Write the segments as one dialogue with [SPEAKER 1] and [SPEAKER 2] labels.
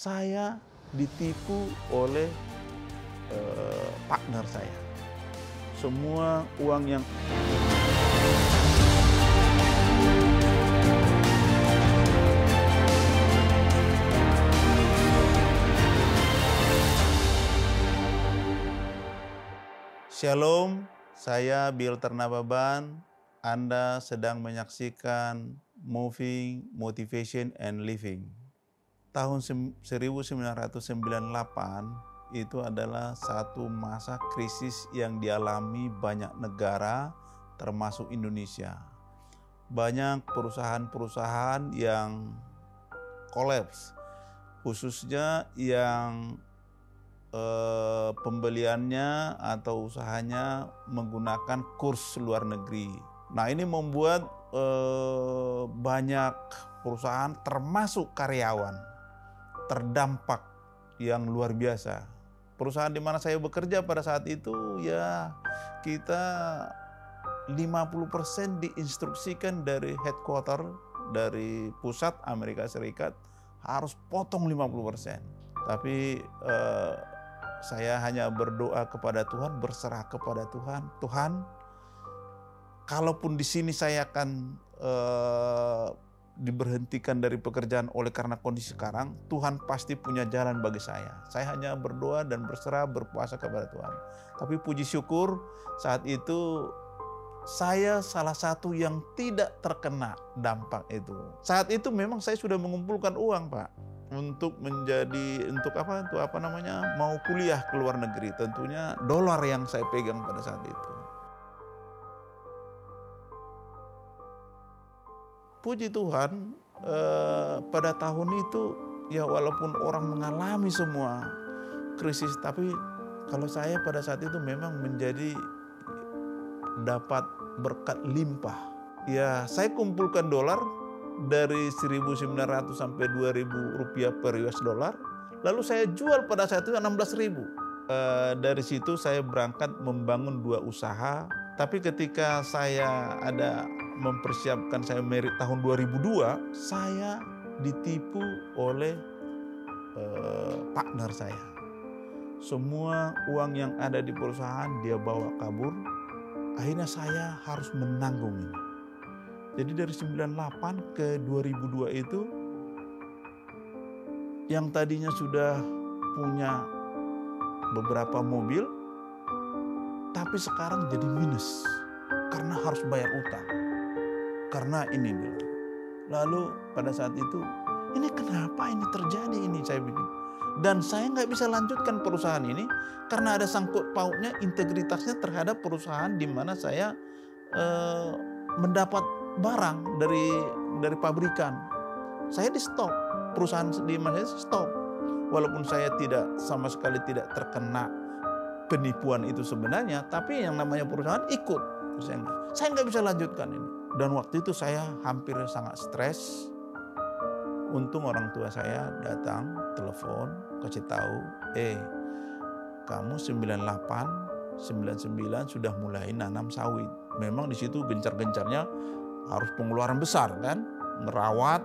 [SPEAKER 1] saya ditipu oleh partner saya. Semua uang yang Shalom, saya Bill Ternababan. Anda sedang menyaksikan Moving, Motivation, and Living. Tahun 1998 itu adalah satu masa krisis yang dialami banyak negara, termasuk Indonesia. Banyak perusahaan-perusahaan yang kolaps, khususnya yang pembeliannya atau usahanya menggunakan kurs luar negeri. Nah, ini membuat banyak perusahaan termasuk karyawan terdampak yang luar biasa. Perusahaan di mana saya bekerja pada saat itu, ya kita 50% diinstruksikan dari headquarter, dari pusat Amerika Serikat harus potong 50%. Tapi saya hanya berdoa kepada Tuhan, berserah kepada Tuhan. Tuhan, kalaupun di sini saya akan diberhentikan dari pekerjaan oleh karena kondisi sekarang, Tuhan pasti punya jalan bagi saya. Saya hanya berdoa dan berserah, berpuasa kepada Tuhan. Tapi puji syukur saat itu saya salah satu yang tidak terkena dampak itu. Saat itu memang saya sudah mengumpulkan uang, Pak, untuk mau kuliah ke luar negeri. Tentunya dolar yang saya pegang pada saat itu. Puji Tuhan, pada tahun itu ya walaupun orang mengalami semua krisis, tapi kalau saya pada saat itu memang menjadi dapat berkat limpah. Ya, saya kumpulkan dolar dari 1.900 sampai 2.000 rupiah per US dollar. Lalu saya jual pada saat itu 16.000. Dari situ saya berangkat membangun 2 usaha. Tapi ketika saya ada mempersiapkan saya merit tahun 2002, saya ditipu oleh partner saya. Semua uang yang ada di perusahaan dia bawa kabur. Akhirnya saya harus menanggung ini. Jadi dari 98 ke 2002 itu, yang tadinya sudah punya beberapa mobil, tapi sekarang jadi minus karena harus bayar utang. Karena ini dulu. Lalu pada saat itu, ini kenapa ini terjadi ini, saya bikin. Dan saya nggak bisa lanjutkan perusahaan ini karena ada sangkut pautnya integritasnya terhadap perusahaan di mana saya mendapat barang dari pabrikan. Saya di stop, perusahaan di mana saya stop. Walaupun saya sama sekali tidak terkena penipuan itu sebenarnya, tapi yang namanya perusahaan ikut. Saya nggak bisa lanjutkan ini. Dan waktu itu saya hampir sangat stres. Untung orang tua saya datang, telepon, kasih tahu, kamu 98, 99 sudah mulai nanam sawit. Memang di situ gencar-gencarnya harus pengeluaran besar kan, merawat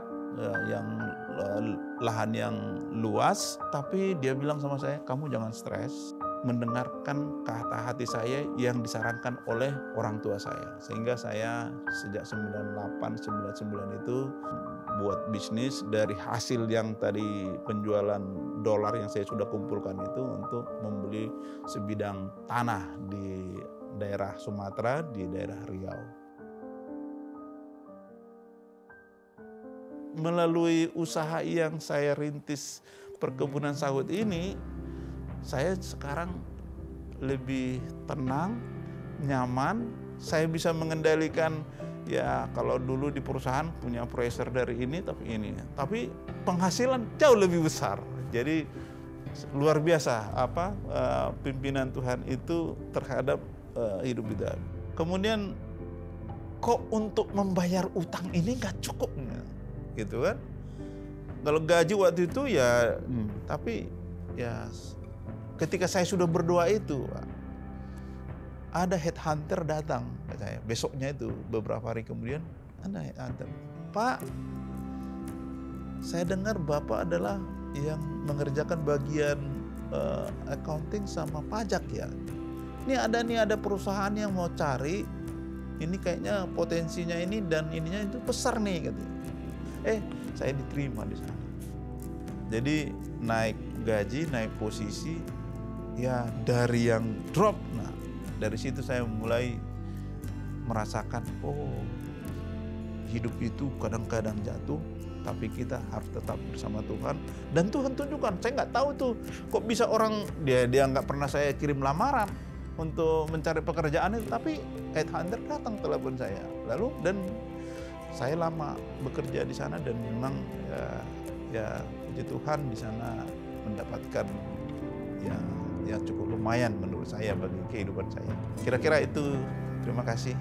[SPEAKER 1] lahan yang luas. Tapi dia bilang sama saya, kamu jangan stres, mendengarkan kata hati saya yang disarankan oleh orang tua saya. Sehingga saya sejak 98, 99 itu buat bisnis dari hasil yang tadi penjualan dolar yang saya sudah kumpulkan itu untuk membeli sebidang tanah di daerah Sumatera, di daerah Riau. Melalui usaha yang saya rintis perkebunan sawit ini, saya sekarang lebih tenang, nyaman. Saya bisa mengendalikan, ya kalau dulu di perusahaan punya pressure dari ini, tapi penghasilan jauh lebih besar. Jadi luar biasa pimpinan Tuhan itu terhadap hidup kita. Kemudian kok untuk membayar utang ini nggak cukup, gitu kan? Kalau gaji waktu itu ya, tapi ya ketika saya sudah berdoa itu, ada headhunter datang ke saya. Besoknya itu beberapa hari kemudian ada headhunter. Pak, saya dengar Bapak adalah yang mengerjakan bagian accounting sama pajak ya. Ini ada perusahaan yang mau cari, ini kayaknya potensinya ini dan ininya itu besar nih katanya. Saya diterima di sana. Jadi naik gaji, naik posisi, ya dari yang drop. Nah, dari situ saya mulai merasakan, hidup itu kadang-kadang jatuh, tapi kita harus tetap bersama Tuhan. Dan Tuhan tunjukkan, saya nggak tahu tuh, kok bisa orang, dia nggak pernah saya kirim lamaran untuk mencari pekerjaan itu, tapi headhunter datang telepon saya. Lalu dan saya lama bekerja di sana dan memang ya puji Tuhan di sana mendapatkan ya cukup lumayan menurut saya bagi kehidupan saya. Kira-kira itu. Terima kasih.